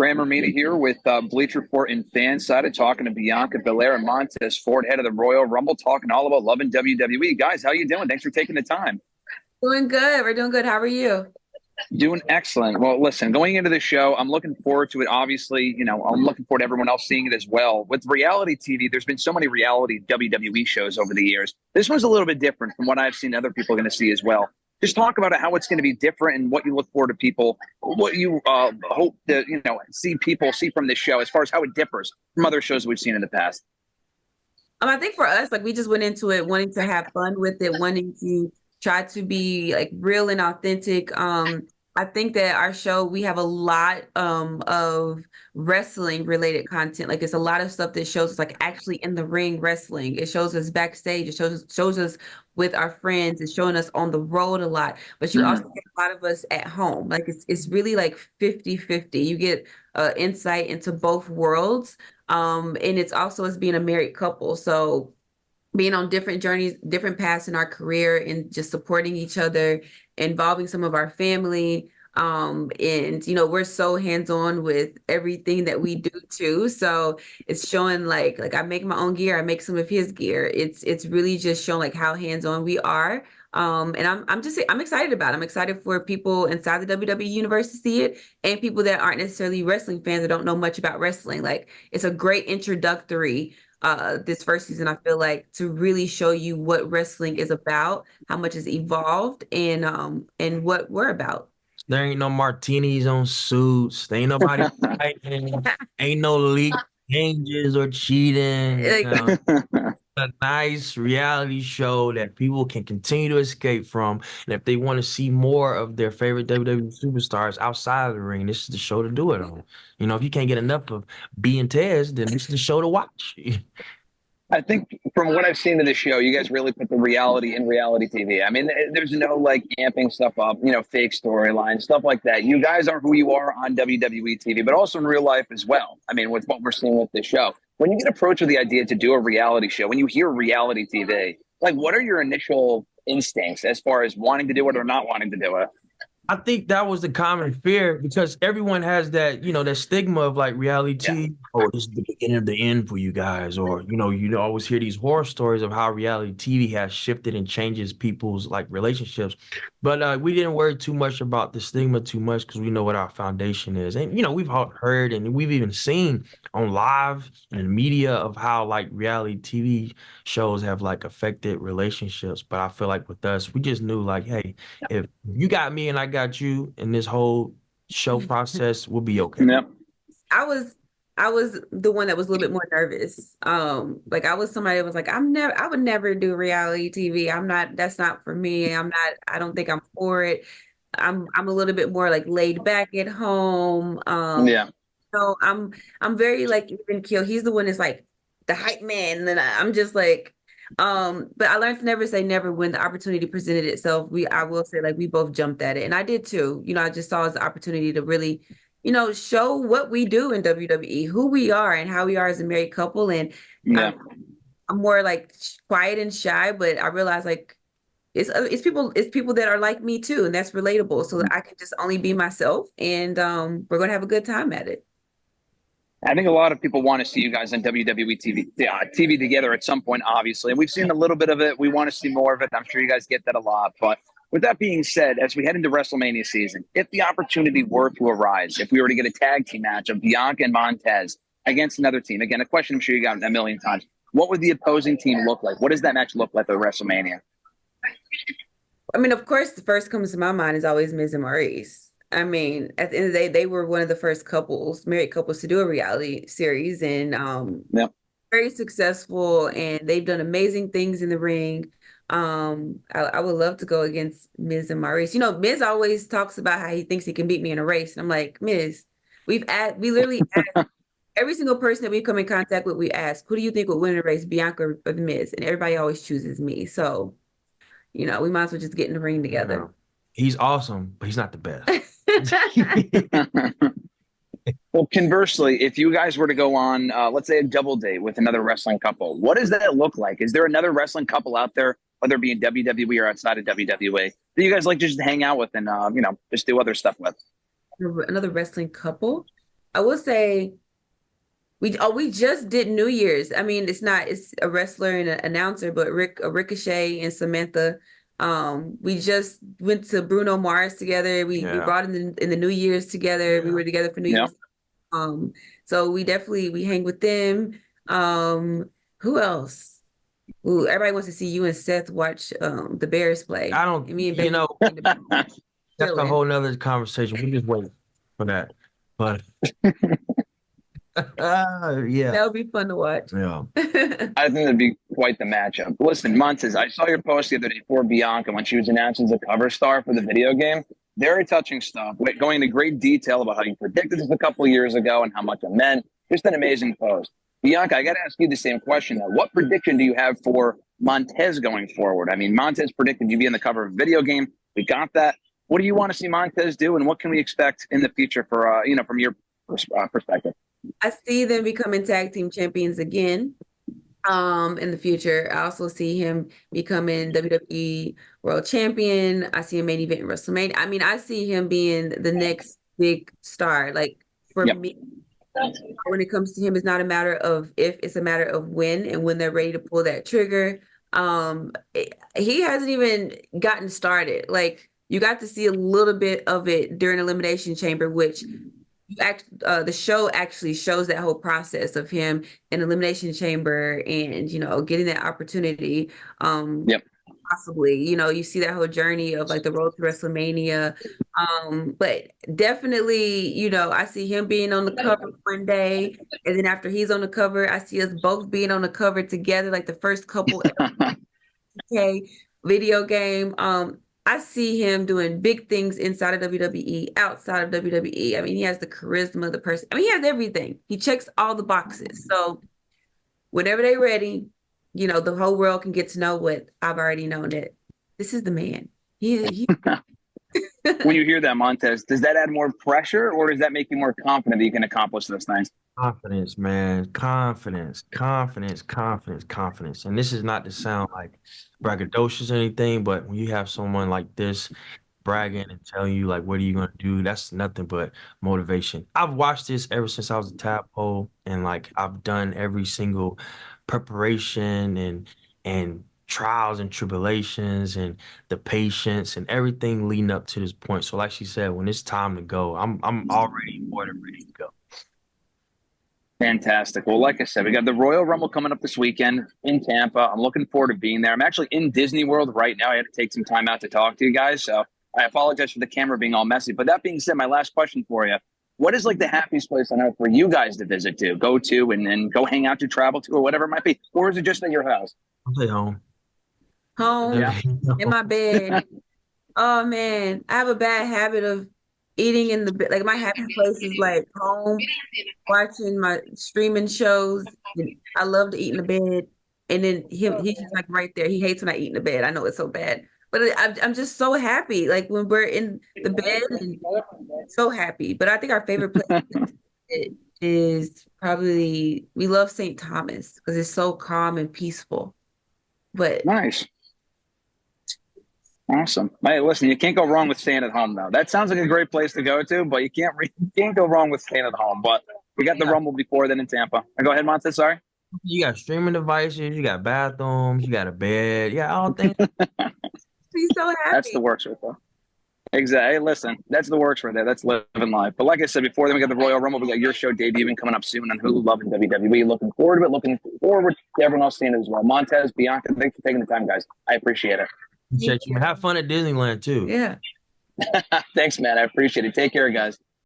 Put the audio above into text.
Grammar Mina here with Bleach Report and FanSided, talking to Bianca Belair and Montez Ford, head of the Royal Rumble, talking all about loving WWE. Guys, how you doing? Thanks for taking the time. Doing good. We're doing good. How are you? Doing excellent. Well, listen, going into the show, I'm looking forward to it. Obviously, I'm looking forward to everyone else seeing it as well. With reality TV, there's been so many reality WWE shows over the years. This one's a little bit different from what I've seen other people are going to see as well. Just talk about it, how it's going to be different and what you look forward to people, what you hope to, see people see from this show as far as how it differs from other shows we've seen in the past. I think for us, like we just went into it wanting to have fun with it, wanting to try to be like real and authentic. I think that our show, we have a lot of wrestling related content. Like it's a lot of stuff that shows us like actually in the ring wrestling. It shows us backstage. It shows us with our friends. It's showing us on the road a lot. But you also get a lot of us at home. Like it's really like 50-50. You get insight into both worlds. And it's also us being a married couple. So being on different journeys, different paths in our career and just supporting each other, involving some of our family. And we're so hands-on with everything that we do too. So it's showing like I make my own gear, I make some of his gear. It's really just showing like how hands-on we are. And I'm excited about it. I'm excited for people inside the WWE universe to see it and people that aren't necessarily wrestling fans that don't know much about wrestling. Like it's a great introductory this first season, I feel like, to really show you what wrestling is about, how much it's evolved, and what we're about. There ain't no martinis on suits. There ain't nobody fighting. Ain't no leak changes or cheating. Like, A nice reality show that people can continue to escape from. And if they want to see more of their favorite WWE superstars outside of the ring, this is the show to do it on. If you can't get enough of B and Tez, then this is the show to watch. I think from what I've seen of the show, you guys really put the reality in reality TV. I mean, there's no like amping stuff up, fake storylines, stuff like that. You guys are who you are on WWE TV, but also in real life as well. I mean, with what we're seeing with this show. When you get approached with the idea to do a reality show, when you hear reality TV, like what are your initial instincts as far as wanting to do it or not wanting to do it? I think that was the common fear because everyone has that, that stigma of like reality TV. Oh, this is the beginning of the end for you guys. Or, you always hear these horror stories of how reality TV has shifted and changes people's like relationships. But we didn't worry too much about the stigma too much because we know what our foundation is. And, we've heard and we've even seen on live and in media of how like reality TV shows have like affected relationships. But I feel like with us, we just knew like, hey, if you got me and I got you in this whole show process, we'll be okay. Yep. I was the one that was a little bit more nervous. Like I was somebody that was like, I would never do reality TV. That's not for me. I don't think I'm for it. I'm a little bit more like laid back at home. Yeah. So I'm very like even Kill. He's the one that's like the hype man. And then I'm just like, but I learned to never say never when the opportunity presented itself. I will say like we both jumped at it. And I did too. I just saw it as an opportunity to really, show what we do in WWE, who we are and how we are as a married couple. And I'm more like quiet and shy, but I realize like it's people that are like me too, and that's relatable. So I can just only be myself, and we're gonna have a good time at it. I think a lot of people want to see you guys on WWE TV together at some point, obviously. And we've seen a little bit of it. We want to see more of it. I'm sure you guys get that a lot. But with that being said, as we head into WrestleMania season, if the opportunity were to arise, if we were to get a tag team match of Bianca and Montez against another team, again, a question I'm sure you got a million times, what would the opposing team look like? What does that match look like at WrestleMania? I mean, of course, the first comes to my mind is always Miz and Maurice. I mean, at the end of the day, they were one of the first married couples to do a reality series and very successful, and they've done amazing things in the ring. I would love to go against Miz and Maurice. Miz always talks about how he thinks he can beat me in a race. And I'm like, Miz, we literally asked every single person that we come in contact with, we ask, who do you think would win in a race, Bianca or the Miz? And everybody always chooses me. So, we might as well just get in the ring together. He's awesome, but he's not the best. Well, conversely, if you guys were to go on, let's say a double date with another wrestling couple, what does that look like? Is there another wrestling couple out there, whether it be in WWE or outside of WWE, that you guys like to just hang out with and, just do other stuff with? Another wrestling couple? I will say we just did New Year's. I mean, it's a wrestler and an announcer, but Ricochet and Samantha. We just went to Bruno Mars together. We brought in the New Year's together. We were together for New Year's. So we hang with them. Who else? Ooh, everybody wants to see you and Seth watch the Bears play. I don't, Me and you know, that's a chilling. whole nother conversation. We just wait for that. But yeah, That would be fun to watch. yeah. I think that'd be quite the matchup. Listen, Montez, I saw your post the other day for Bianca when she was announced as a cover star for the video game. Very touching stuff. Going into great detail about how you predicted this a couple of years ago and how much it meant. Just an amazing post. Bianca, I got to ask you the same question, though. What prediction do you have for Montez going forward? I mean, Montez predicted you be in the cover of a video game. We got that. What do you want to see Montez do, and what can we expect in the future for, from your perspective? I see them becoming tag team champions again in the future. I also see him becoming WWE World Champion. I see him main event in WrestleMania. I mean, I see him being the next big star. Like, for me, when it comes to him, it's not a matter of if, it's a matter of when, and when they're ready to pull that trigger. He hasn't even gotten started. Like, you got to see a little bit of it during Elimination Chamber, which the show actually shows that whole process of him in Elimination Chamber and, getting that opportunity. Possibly, you see that whole journey of like the road to WrestleMania. But definitely, I see him being on the cover one day. And then after he's on the cover, I see us both being on the cover together, like the first couple video game. I see him doing big things inside of WWE, outside of WWE. I mean, he has the charisma, the person. I mean, he has everything. He checks all the boxes. So whenever they're ready, the whole world can get to know what I've already known, that this is the man. He When you hear that, Montez, does that add more pressure, or does that make you more confident that you can accomplish those things? Confidence, man. Confidence. And this is not to sound like braggadocious or anything, but when you have someone like this bragging and telling you, like, what are you going to do? That's nothing but motivation. I've watched this ever since I was a tadpole, and like I've done every single preparation and trials and tribulations and the patience and everything leading up to this point. So like she said, when it's time to go, I'm already more than ready to go. Fantastic. Well, like I said, we got the Royal Rumble coming up this weekend in Tampa. I'm looking forward to being there. I'm actually in Disney World right now. I had to take some time out to talk to you guys, so I apologize for the camera being all messy. But that being said, my last question for you: what is like the happiest place on earth for you guys to visit, to go to, and then go hang out, to travel to, or whatever it might be? Or is it just at your house? I'll say home. Home, in my bed. Oh man, I have a bad habit of eating in the bed. Like, my happy place is like home, watching my streaming shows. I love to eat in the bed, and then he's just like right there. He hates when I eat in the bed. I know it's so bad, but I'm just so happy. Like, when we're in the bed, and so happy. But I think our favorite place is probably, we love St. Thomas because it's so calm and peaceful. But nice. Awesome. Hey, listen, you can't go wrong with staying at home, though. That sounds like a great place to go to, but you can't go wrong with staying at home. But we got the Rumble before then in Tampa. Go ahead, Montez. Sorry. You got streaming devices, you got bathrooms, you got a bed, all things. He's so happy. That's the works right there. Exactly. Hey, listen, that's the works right there. That's living life. But like I said before, then we got the Royal Rumble. We got your show debuting coming up soon on Hulu, loving WWE. Looking forward to it. Looking forward to everyone else seeing it as well. Montez, Bianca, thanks for taking the time, guys. I appreciate it. Appreciate you. Have fun at Disneyland too. Yeah. Thanks, man. I appreciate it. Take care, guys.